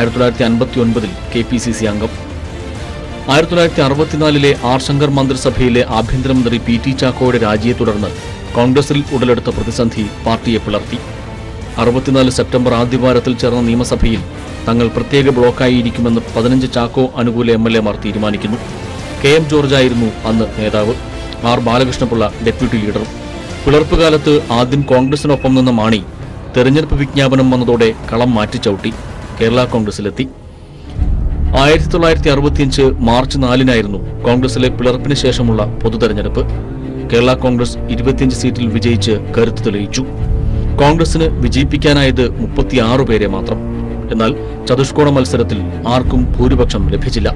1959 KPCC അംഗം. 1964 ആർ ശങ്കർ മന്ത്രിസഭയിലെ ആഭ്യന്തരമന്ത്രി PT ചാക്കോയുടെ രാജിയെ തുടർന്ന് കോൺഗ്രസിൽ ഉടലെടുത്ത പ്രതിസന്ധി പാർട്ടിയെ പിളർത്തി. 64 സെപ്റ്റംബർ ആദ്യവാരത്തിൽ ചേർന്ന നിയമസഭയിൽ തങ്ങൾ പ്രത്യേക ബ്ലോക്കായിരിക്കുമെന്ന് 15 ചാക്കോ അനുകൂല MLA-മാർ തീരുമാനിക്കുന്നു. KM ജോർജായിരുന്നു അന്ന് നേതാവ്, ആർ ബാലകൃഷ്ണപിള്ള ഡെപ്യൂട്ടി ലീഡറും. പിളർപ്പുകാലത്ത് ആദ്യം കോൺഗ്രസിനൊപ്പം നിന്ന മാണി തെരഞ്ഞെടുപ്പ് വിജ്ഞാപനം വന്നതോടെ കളം മാറ്റിച്ചവിട്ടി കേരള കോൺഗ്രസിലെത്തി. 1965 മാർച്ച് 4-നായിരുന്നു കോൺഗ്രസിലെ പിളർപ്പിന് ശേഷമുള്ള പൊതുതെരഞ്ഞെടുപ്പ്. കേരള കോൺഗ്രസ് 25 സീറ്റിൽ വിജയിച്ച് കരുത്ത് തെളിയിച്ചു. കോൺഗ്രസിന് വിജയിപ്പിക്കാനായത് 36 പേരെ മാത്രം. എന്നാൽ ചതുഷ്കോണ മത്സരത്തിൽ ആർക്കും ഭൂരിപക്ഷം ലഭിച്ചില്ല.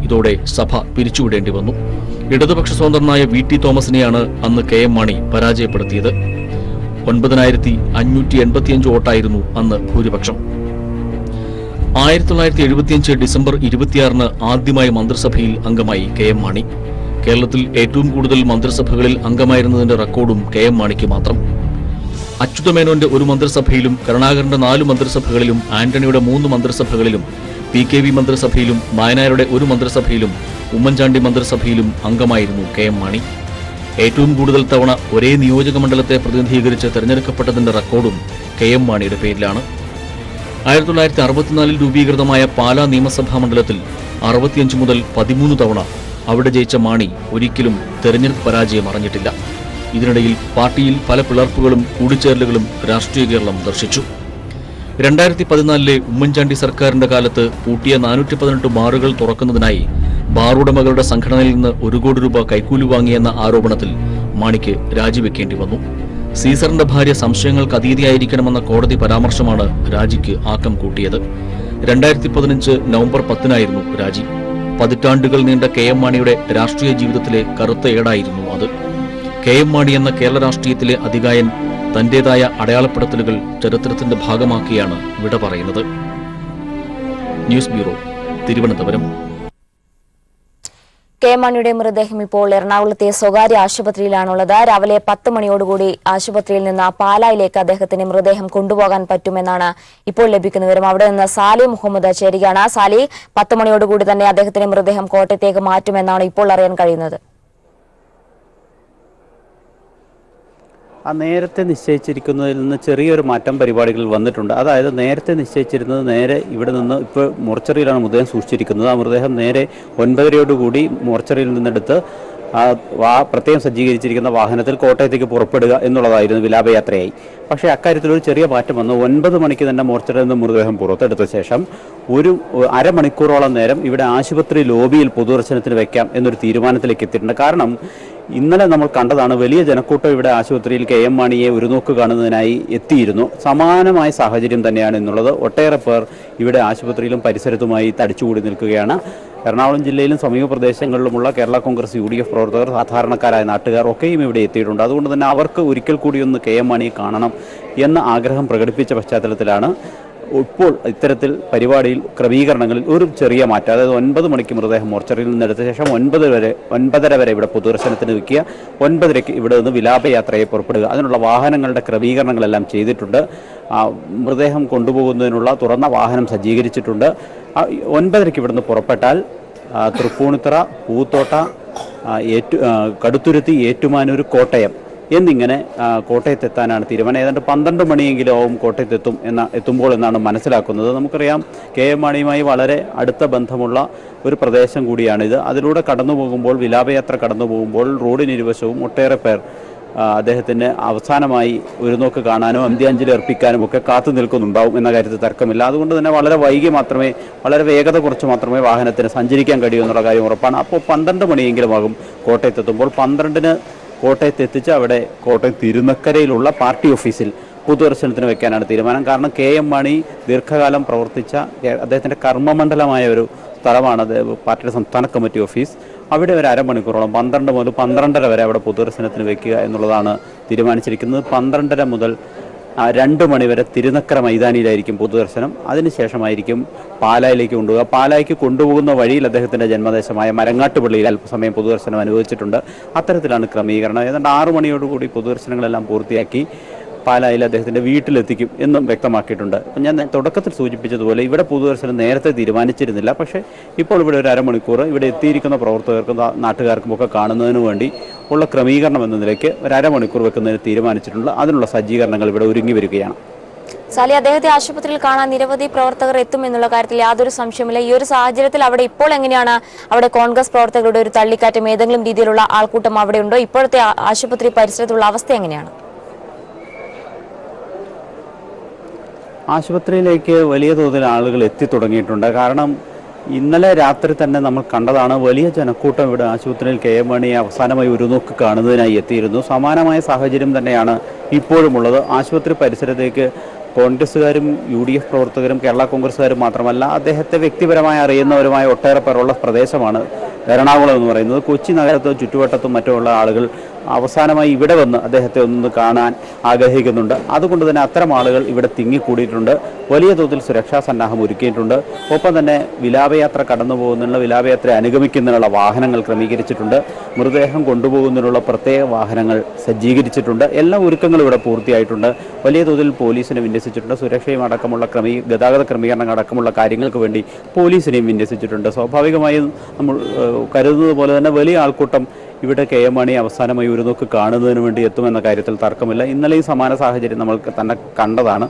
ഇതോടെ സഭ പിരിച്ചുവിടേണ്ടി വന്നു. ഇടതുപക്ഷ സ്വതന്ത്രനായ VT തോമസിനെയാണ് അന്ന് KM മാണി പരാജയപ്പെടുത്തിയത്. 9585 വോട്ടായിരുന്നു അന്ന് ഭൂരിപക്ഷം. 1975 ഡിസംബർ 26-ന് ആദ്യമായി മന്ത്രിസഭയിൽ അംഗമായി KM മാണി. കേരളത്തിൽ ഏറ്റവും കൂടുതൽ മന്ത്രിസഭകളിൽ അംഗമായിരുന്നതിന്റെ റെക്കോർഡും KM മാണിക്ക് മാത്രം. അച്യുതമേനോന്റെ ഒരു മന്ത്രിസഭയിലും കരുണാകരന്റെ 4 മന്ത്രിസഭകളിലും ആന്റണിയുടെ 3 മന്ത്രിസഭകളിലും PKV മന്ത്രിസഭയിലും നായനാരുടെ ഒരു മന്ത്രിസഭയിലും ഉമ്മൻചാണ്ടി മന്ത്രിസഭയിലും അംഗമായിരുന്നു KM മാണി. ഏറ്റവും കൂടുതൽ തവണ ഒരേ നിയോജക മണ്ഡലത്തെ പ്രതിനിധീകരിച്ച് തെരഞ്ഞെടുക്കപ്പെട്ടതിന്റെ റെക്കോർഡും KM മാണിയുടെ പേരിലാണ്. 1964 രൂപീകൃതമായ പാലാ നിയമസഭാ മണ്ഡലത്തിൽ 65 മുതൽ 13 തവണ അവിടെ ജയിച്ച മാണി ഒരിക്കലും തെരഞ്ഞെടുപ്പ് പരാജയം അറിഞ്ഞിട്ടില്ല. ഇതിനിടയിൽ പാർട്ടിയിൽ പല പിളർപ്പുകളും കൂടിച്ചേരലുകളും രാഷ്ട്രീയ കേരളം ദർശിച്ചു. 2014 ഉമ്മൻചാണ്ടി സർക്കാരിന്റെ കാലത്ത് പൂട്ടിയ 418 ബാറുകൾ തുറക്കുന്നതിനായി ബാറുടമകളുടെ സംഘടനയിൽ നിന്ന് 1 കോടി രൂപ കൈക്കൂലി വാങ്ങിയെന്ന ആരോപണത്തിൽ മാണിക്ക് രാജിവെക്കേണ്ടി വന്നു. സീസറിന്റെ ഭാര്യ സംശയങ്ങൾക്ക് അതീതിയായിരിക്കണമെന്ന കോടതി പരാമർശമാണ് രാജിക്ക് ആക്കം കൂട്ടിയത്. 2015 നവംബർ 10-നായിരുന്നു രാജി. പതിറ്റാണ്ടുകൾ നീണ്ട KM മാണിയുടെ രാഷ്ട്രീയ ജീവിതത്തിലെ കറുത്ത ഏടായിരുന്നു അത്. KM മാണി എന്ന കേരള രാഷ്ട്രീയത്തിലെ അതികായൻ തന്റേതായ അടയാളപ്പെടുത്തലുകൾ ചരിത്രത്തിന്റെ ഭാഗമാക്കിയാണ് വിട പറയുന്നത്. News bureau, Thiruvananthapuram. KM മാണിയുടെ മൃതദേഹം ഇപ്പോൾ എറണാകുളത്തെ സ്വകാര്യ ആശുപത്രിയിലാണുള്ളത്. രാവിലെ 10 മണിയോടുകൂടി ആശുപത്രിയിൽ നിന്ന് പാലായിലേക്ക് അദ്ദേഹത്തിന്റെ മൃതദേഹം കൊണ്ടുപോകാൻ പറ്റുമെന്നാണ് ഇപ്പോൾ ലഭിക്കുന്ന വിവരം. അവിടെ നിന്ന് സാലി മുഹമ്മദ് ചേരുകയാണ്. സാലി, 10 മണിയോടുകൂടി തന്നെ അദ്ദേഹത്തിന്റെ മൃതദേഹം കോട്ടയത്തേക്ക് മാറ്റുമെന്നാണ് ഇപ്പോൾ അറിയാൻ കഴിയുന്നത്. നേരത്തെ നിശ്ചയിച്ചിരിക്കുന്നതിൽ നിന്ന് ചെറിയൊരു മാറ്റം പരിപാടികളിൽ വന്നിട്ടുണ്ട്. അതായത് നേരത്തെ നിശ്ചയിച്ചിരുന്നത് നേരെ ഇവിടെ നിന്ന് ഇപ്പോൾ മോർച്ചറിയിലാണ് മൃതദേഹം സൂക്ഷിച്ചിരിക്കുന്നത്. ആ മൃതദേഹം നേരെ 9:30 മോർച്ചറിയിൽ നിന്നെടുത്ത് പ്രത്യേകം സജ്ജീകരിച്ചിരിക്കുന്ന വാഹനത്തിൽ കോട്ടയത്തേക്ക് പുറപ്പെടുക എന്നുള്ളതായിരുന്നു വിലാപയാത്രയായി. പക്ഷേ അക്കാര്യത്തിൽ ഒരു ചെറിയ മാറ്റം വന്നു. 9 മണിക്ക് തന്നെ മോർച്ചറിയിൽ നിന്ന് മൃതദേഹം പുറത്തെടുത്ത ശേഷം ഒരു അരമണിക്കൂറോളം നേരം ഇവിടെ ആശുപത്രി ലോബിയിൽ പൊതുദർശനത്തിന് വെക്കാം എന്നൊരു തീരുമാനത്തിലേക്ക് എത്തിയിട്ടുണ്ട്. കാരണം ഇന്നലെ നമ്മൾ കണ്ടതാണ്, വലിയ ജനക്കൂട്ടം ഇവിടെ ആശുപത്രിയിൽ KM മാണിയെ ഒരു നോക്ക് കാണുന്നതിനായി എത്തിയിരുന്നു. സമാനമായ സാഹചര്യം തന്നെയാണ് എന്നുള്ളത്. ഒട്ടേറെ പേർ ഇവിടെ ആശുപത്രിയിലും പരിസരത്തുമായി തടിച്ചുകൂടി നിൽക്കുകയാണ്. എറണാകുളം ജില്ലയിലും സമീപ പ്രദേശങ്ങളിലുമുള്ള കേരള കോൺഗ്രസ് UDF പ്രവർത്തകർ, സാധാരണക്കാരായ നാട്ടുകാർ ഒക്കെയും ഇവിടെ എത്തിയിട്ടുണ്ട്. അതുകൊണ്ട് തന്നെ അവർക്ക് ഒരിക്കൽ കൂടി ഒന്ന് KM മാണിയെ കാണണം എന്ന ആഗ്രഹം പ്രകടിപ്പിച്ച പശ്ചാത്തലത്തിലാണ് ഇപ്പോൾ ഇത്തരത്തിൽ പരിപാടിയിൽ ക്രമീകരണങ്ങളിൽ ഒരു ചെറിയ മാറ്റം. അതായത് 9 മണിക്ക് മൃതദേഹം മോർച്ചറിയിൽ നിന്നെടുത്ത ശേഷം 9:30 വരെ ഇവിടെ പൊതുദർശനത്തിന് വയ്ക്കുക, 9:00 ഇവിടെ നിന്ന് വിലാപയാത്രയെ പുറപ്പെടുക. അതിനുള്ള വാഹനങ്ങളുടെ ക്രമീകരണങ്ങളെല്ലാം ചെയ്തിട്ടുണ്ട്. മൃതദേഹം കൊണ്ടുപോകുന്നതിനുള്ള തുറന്ന വാഹനം സജ്ജീകരിച്ചിട്ടുണ്ട്. 9:00 ഇവിടുന്ന് പുറപ്പെട്ടാൽ തൃപ്പൂണിത്തുറ, പൂത്തോട്ട, കടുത്തുരുത്തി, ഏറ്റുമാനൂർ, കോട്ടയം എന്നിങ്ങനെ കോട്ടയത്തെത്താനാണ് തീരുമാനം. ഏതാണ്ട് 12 മണിയെങ്കിലും ആവും എത്തുമ്പോൾ എന്നാണ് മനസ്സിലാക്കുന്നത്. നമുക്കറിയാം, KM മാണിയുമായി വളരെ അടുത്ത ബന്ധമുള്ള ഒരു പ്രദേശം കൂടിയാണിത്. അതിലൂടെ കടന്നു പോകുമ്പോൾ, വിലാപയാത്ര കടന്നു പോകുമ്പോൾ റോഡിനിരുവശവും ഒട്ടേറെ പേർ അദ്ദേഹത്തിന് അവസാനമായി ഒരു നോക്ക് കാണാനും അന്ത്യാഞ്ജലി അർപ്പിക്കാനും ഒക്കെ കാത്തു നിൽക്കുന്നുണ്ടാവും എന്ന കാര്യത്തിൽ തർക്കമില്ല. അതുകൊണ്ട് തന്നെ വളരെ വേഗത കുറച്ച് മാത്രമേ വാഹനത്തിന് സഞ്ചരിക്കാൻ കഴിയൂ എന്നുള്ള കാര്യം ഉറപ്പാണ്. അപ്പോൾ 12 മണിയെങ്കിലും ആകും കോട്ടയത്തെത്തുമ്പോൾ. 12-ന് കോട്ടയത്ത് എത്തിച്ച് അവിടെ കോട്ടയം തിരുനക്കരയിലുള്ള പാർട്ടി ഓഫീസിൽ പൊതുദർശനത്തിന് വെക്കാനാണ് തീരുമാനം. കാരണം KM മാണി ദീർഘകാലം പ്രവർത്തിച്ച അദ്ദേഹത്തിൻ്റെ കർമ്മമണ്ഡലമായ ഒരു സ്ഥലമാണ് പാർട്ടിയുടെ സംസ്ഥാന കമ്മിറ്റി ഓഫീസ്. അവിടെ ഒരു അരമണിക്കൂറോളം 12 മുതൽ 12:30 വരെ അവിടെ പൊതുദർശനത്തിന് വെക്കുക എന്നുള്ളതാണ് തീരുമാനിച്ചിരിക്കുന്നത്. 12:30 മുതൽ 2 മണി വരെ തിരുനക്കര മൈതാനിയിലായിരിക്കും പൊതുദർശനം. അതിനുശേഷമായിരിക്കും പാലായിലേക്ക് കൊണ്ടുപോകുക. പാലായിക്ക് കൊണ്ടുപോകുന്ന വഴിയിൽ അദ്ദേഹത്തിൻ്റെ ജന്മദേശമായ മരങ്ങാട്ടുപള്ളിയിൽ അല്പസമയം പൊതുദർശനം അനുവദിച്ചിട്ടുണ്ട്. അത്തരത്തിലാണ് ക്രമീകരണം. ഏതാണ്ട് 6 മണിയോടുകൂടി പൊതുദർശനങ്ങളെല്ലാം പൂർത്തിയാക്കി പാലായിൽ അദ്ദേഹത്തിൻ്റെ വീട്ടിലെത്തിക്കും എന്നും വ്യക്തമാക്കിയിട്ടുണ്ട്. ഞാൻ തുടക്കത്തിൽ സൂചിപ്പിച്ചതുപോലെ ഇവിടെ പൊതുദർശനം നേരത്തെ തീരുമാനിച്ചിരുന്നില്ല. പക്ഷേ ഇപ്പോൾ ഇവിടെ ഒരു അരമണിക്കൂർ ഇവിടെ എത്തിയിരിക്കുന്ന പ്രവർത്തകർക്കും നാട്ടുകാർക്കും ഒക്കെ കാണുന്നതിന് വേണ്ടി ഉള്ള ക്രമീകരണം എന്ന നിലയ്ക്ക് ഒരു അരമണിക്കൂർ വെക്കുന്നതിന് തീരുമാനിച്ചിട്ടുണ്ട്. അതിനുള്ള സജ്ജീകരണങ്ങൾ ഇവിടെ ഒരുങ്ങി വരികയാണ്. സാലി, അദ്ദേഹത്തെ ആശുപത്രിയിൽ കാണാൻ നിരവധി പ്രവർത്തകർ എത്തും എന്നുള്ള കാര്യത്തിൽ യാതൊരു സംശയമില്ല. ഈ ഒരു സാഹചര്യത്തിൽ അവിടെ ഇപ്പോൾ എങ്ങനെയാണ് അവിടെ കോൺഗ്രസ് പ്രവർത്തകരുടെ ഒരു തള്ളിക്കാറ്റും ഏതെങ്കിലും രീതിയിലുള്ള ആൾക്കൂട്ടം അവിടെ ഉണ്ടോ? ഇപ്പോഴത്തെ ആശുപത്രി പരിസരത്തുള്ള അവസ്ഥ എങ്ങനെയാണ്? ആശുപത്രിയിലേക്ക് വലിയ തോതിൽ ആളുകൾ എത്തിത്തുടങ്ങിയിട്ടുണ്ട്. കാരണം ഇന്നലെ രാത്രി തന്നെ നമ്മൾ കണ്ടതാണ്, വലിയ ജനക്കൂട്ടം ഇവിടെ ആശുപത്രിയിൽ കെ.എം. മാണിയെ അവസാനമായി ഒരു നോക്ക് കാണുന്നതിനായി എത്തിയിരുന്നു. സമാനമായ സാഹചര്യം തന്നെയാണ് ഇപ്പോഴുമുള്ളത്. ആശുപത്രി പരിസരത്തേക്ക് കോൺഗ്രസ്സുകാരും UDF പ്രവർത്തകരും കേരള കോൺഗ്രസ്സുകാരും മാത്രമല്ല, അദ്ദേഹത്തെ വ്യക്തിപരമായി അറിയുന്നവരുമായ ഒട്ടേറെ പേരുള്ള പ്രദേശമാണ് എറണാകുളം എന്ന് പറയുന്നത്. കൊച്ചി നഗരത്തും ചുറ്റുവട്ടത്തും മറ്റുമുള്ള ആളുകൾ അവസാനമായി ഇവിടെ വന്ന് അദ്ദേഹത്തെ ഒന്ന് കാണാൻ ആഗ്രഹിക്കുന്നുണ്ട്. അതുകൊണ്ട് തന്നെ അത്തരം ആളുകൾ ഇവിടെ തിങ്ങിക്കൂടിയിട്ടുണ്ട്. വലിയ തോതിൽ സുരക്ഷാ സന്നാഹം ഒരുക്കിയിട്ടുണ്ട്. ഒപ്പം തന്നെ വിലാപയാത്ര കടന്നു പോകുന്നതിനുള്ള, വിലാപയാത്ര അനുഗമിക്കുന്നതിനുള്ള വാഹനങ്ങൾ ക്രമീകരിച്ചിട്ടുണ്ട്. മൃതദേഹം കൊണ്ടുപോകുന്നതിനുള്ള പ്രത്യേക വാഹനങ്ങൾ സജ്ജീകരിച്ചിട്ടുണ്ട്. എല്ലാ ഒരുക്കങ്ങളും ഇവിടെ പൂർത്തിയായിട്ടുണ്ട്. വലിയ തോതിൽ പോലീസിനെ വിന്യസിച്ചിട്ടുണ്ട്. സുരക്ഷയും അടക്കമുള്ള ഗതാഗത ക്രമീകരണങ്ങൾ അടക്കമുള്ള കാര്യങ്ങൾക്ക് വേണ്ടി പോലീസിനെയും വിന്യസിച്ചിട്ടുണ്ട്. സ്വാഭാവികമായും നമ്മൾ കരുതുന്നത് പോലെ തന്നെ വലിയ ആൾക്കൂട്ടം ഇവിടെ കെ.എം. മാണി അവസാനമായി ഒരു നോക്ക് കാണുന്നതിന് വേണ്ടി എത്തുമെന്ന കാര്യത്തിൽ തർക്കമില്ല. ഇന്നലെയും സമാന സാഹചര്യം നമ്മൾ തന്നെ കണ്ടതാണ്.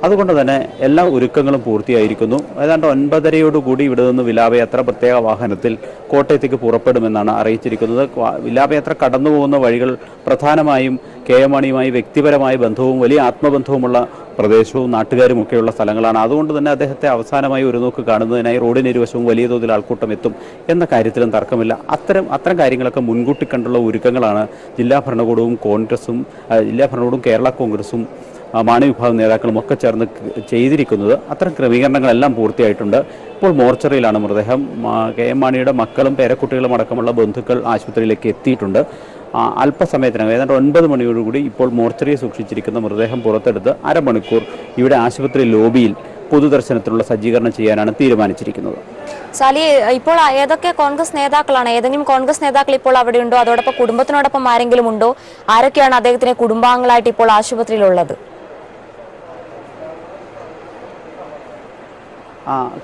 അതുകൊണ്ട് തന്നെ എല്ലാ ഒരുക്കങ്ങളും പൂർത്തിയായിരിക്കുന്നു. ഏതാണ്ട് 9:30 ഇവിടെ നിന്ന് വിലാപയാത്ര പ്രത്യേക വാഹനത്തിൽ കോട്ടയത്തേക്ക് പുറപ്പെടുമെന്നാണ് അറിയിച്ചിരിക്കുന്നത്. വിലാപയാത്ര കടന്നു പോകുന്ന വഴികൾ പ്രധാനമായും കെ.എം. മാണിയുമായി വ്യക്തിപരമായ ബന്ധവും വലിയ ആത്മബന്ധവുമുള്ള പ്രദേശവും നാട്ടുകാരുമൊക്കെയുള്ള സ്ഥലങ്ങളാണ്. അതുകൊണ്ട് തന്നെ അദ്ദേഹത്തെ അവസാനമായി ഒരു നോക്ക് കാണുന്നതിനായി റോഡിനിരുവശവും വലിയ തോതിൽ ആൾക്കൂട്ടം എത്തും എന്ന കാര്യത്തിലും തർക്കമില്ല. അത്തരം കാര്യങ്ങളൊക്കെ മുൻകൂട്ടി കണ്ടുള്ള ഒരുക്കങ്ങളാണ് ജില്ലാ ഭരണകൂടവും കേരള കോൺഗ്രസും മാണി വിഭാഗം നേതാക്കളും ഒക്കെ ചേർന്ന് ചെയ്തിരിക്കുന്നത്. അത്തരം ക്രമീകരണങ്ങളെല്ലാം പൂർത്തിയായിട്ടുണ്ട്. ഇപ്പോൾ മോർച്ചറിയിലാണ് മൃതദേഹം. കെ.എം. മാണിയുടെ മക്കളും പേരക്കുട്ടികളും അടക്കമുള്ള ബന്ധുക്കൾ ആശുപത്രിയിലേക്ക് എത്തിയിട്ടുണ്ട്. അല്പസമയത്തിനകം ഏതാണ്ട് 9 മണിയോടുകൂടി ഇപ്പോൾ മോർച്ചറിയെ സൂക്ഷിച്ചിരിക്കുന്ന മൃതദേഹം പുറത്തെടുത്ത് അരമണിക്കൂർ ഇവിടെ ആശുപത്രി ലോബിയിൽ പൊതുദർശനത്തിനുള്ള സജ്ജീകരണം ചെയ്യാനാണ് തീരുമാനിച്ചിരിക്കുന്നത്. സാലി, ഇപ്പോൾ ഏതൊക്കെ കോൺഗ്രസ് നേതാക്കളാണ്? ഏതെങ്കിലും കോൺഗ്രസ് നേതാക്കൾ ഇപ്പോൾ അവിടെ ഉണ്ടോ? അതോടൊപ്പം കുടുംബത്തിനോടൊപ്പം ആരെങ്കിലും ഉണ്ടോ? ആരൊക്കെയാണ് അദ്ദേഹത്തിന്റെ കുടുംബാംഗങ്ങളായിട്ട് ഇപ്പോൾ ആശുപത്രിയിലുള്ളത്?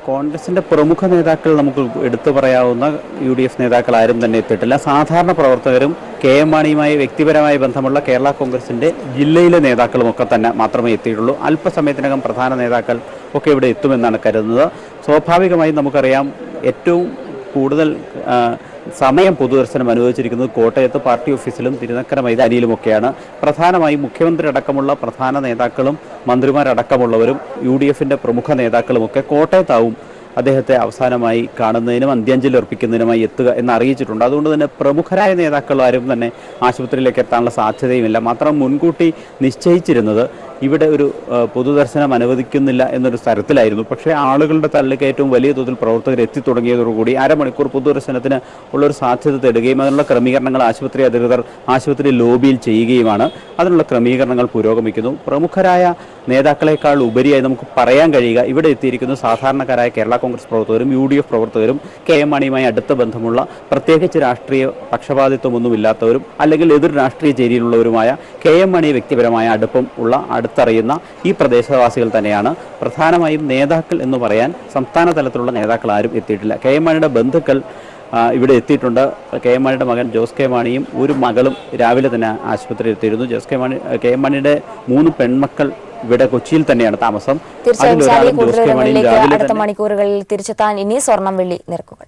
കോൺഗ്രസിന്റെ പ്രമുഖ നേതാക്കൾ നമുക്ക് എടുത്തു പറയാവുന്ന UDF നേതാക്കൾ ആരും തന്നെ എത്തിയിട്ടില്ല. സാധാരണ പ്രവർത്തകരും കെ.എം. മാണിയുമായി വ്യക്തിപരമായ ബന്ധമുള്ള കേരള കോൺഗ്രസിന്റെ ജില്ലയിലെ നേതാക്കളും ഒക്കെ തന്നെ മാത്രമേ എത്തിയിട്ടുള്ളൂ. അല്പസമയത്തിനകം പ്രധാന നേതാക്കൾ ഒക്കെ ഇവിടെ എത്തുമെന്നാണ് കരുതുന്നത്. സ്വാഭാവികമായും നമുക്കറിയാം, ഏറ്റവും കൂടുതൽ സമയം പൊതുദർശനം അനുവദിച്ചിരിക്കുന്നത് കോട്ടയത്ത് പാർട്ടി ഓഫീസിലും തിരുനക്കര മൈതാനിയിലുമൊക്കെയാണ്. പ്രധാനമായും മുഖ്യമന്ത്രി അടക്കമുള്ള പ്രധാന നേതാക്കളും മന്ത്രിമാരടക്കമുള്ളവരും UDFന്റെ പ്രമുഖ നേതാക്കളുമൊക്കെ കോട്ടയത്താവും അദ്ദേഹത്തെ അവസാനമായി കാണുന്നതിനും അന്ത്യാഞ്ജലി അർപ്പിക്കുന്നതിനുമായി എത്തുക എന്ന് അറിയിച്ചിട്ടുണ്ട്. അതുകൊണ്ട് തന്നെ പ്രമുഖരായ നേതാക്കൾ ആരും തന്നെ ആശുപത്രിയിലേക്ക് എത്താനുള്ള സാധ്യതയുമില്ല. മാത്രം മുൻകൂട്ടി നിശ്ചയിച്ചിരുന്നത് ഇവിടെ ഒരു പൊതുദർശനം അനുവദിക്കുന്നില്ല എന്നൊരു തരത്തിലായിരുന്നു. പക്ഷേ ആളുകളുടെ തള്ളിക്കയറ്റവും വലിയ തോതിൽ പ്രവർത്തകർ എത്തിത്തുടങ്ങിയതോടുകൂടി അരമണിക്കൂർ പൊതുദർശനത്തിന് ഉള്ളൊരു സാധ്യത തേടുകയും അതിനുള്ള ക്രമീകരണങ്ങൾ ആശുപത്രി അധികൃതർ ആശുപത്രി ലോബിയിൽ ചെയ്യുകയുമാണ്. അതിനുള്ള ക്രമീകരണങ്ങൾ പുരോഗമിക്കുന്നു. പ്രമുഖരായ നേതാക്കളെക്കാൾ ഉപരിയായി നമുക്ക് പറയാൻ കഴിയുക, ഇവിടെ എത്തിയിരിക്കുന്ന സാധാരണക്കാരായ കേരള കോൺഗ്രസ് പ്രവർത്തകരും UDF പ്രവർത്തകരും കെ.എം. മാണിയുമായി അടുത്ത ബന്ധമുള്ള, പ്രത്യേകിച്ച് രാഷ്ട്രീയ പക്ഷപാതിത്വമൊന്നുമില്ലാത്തവരും അല്ലെങ്കിൽ എതിർ രാഷ്ട്രീയ ചേരിയിലുള്ളവരുമായ കെ.എം. മാണിയെ വ്യക്തിപരമായ അടുപ്പം ഉള്ള അടുത്തറിയുന്ന ഈ പ്രദേശവാസികൾ തന്നെയാണ്. പ്രധാനമായും നേതാക്കൾ എന്ന് പറയാൻ സംസ്ഥാന തലത്തിലുള്ള നേതാക്കൾ ആരും എത്തിയിട്ടില്ല. കെ.എം. മാണിയുടെ ബന്ധുക്കൾ ഇവിടെ എത്തിയിട്ടുണ്ട്. കെ.എം. മാണിയുടെ മകൻ ജോസ് കെ മാണിയും ഒരു മകളും രാവിലെ തന്നെ ആശുപത്രിയിൽ എത്തിയിരുന്നു. കെ.എം. മാണിയുടെ 3 പെൺമക്കൾ ഇവിടെ കൊച്ചിയിൽ തന്നെയാണ് താമസം. തീർച്ചയായും അടുത്ത മണിക്കൂറുകളിൽ തിരിച്ചെത്താൻ ഇനി സ്വർണം വെള്ളി നിരക്കുകൾ.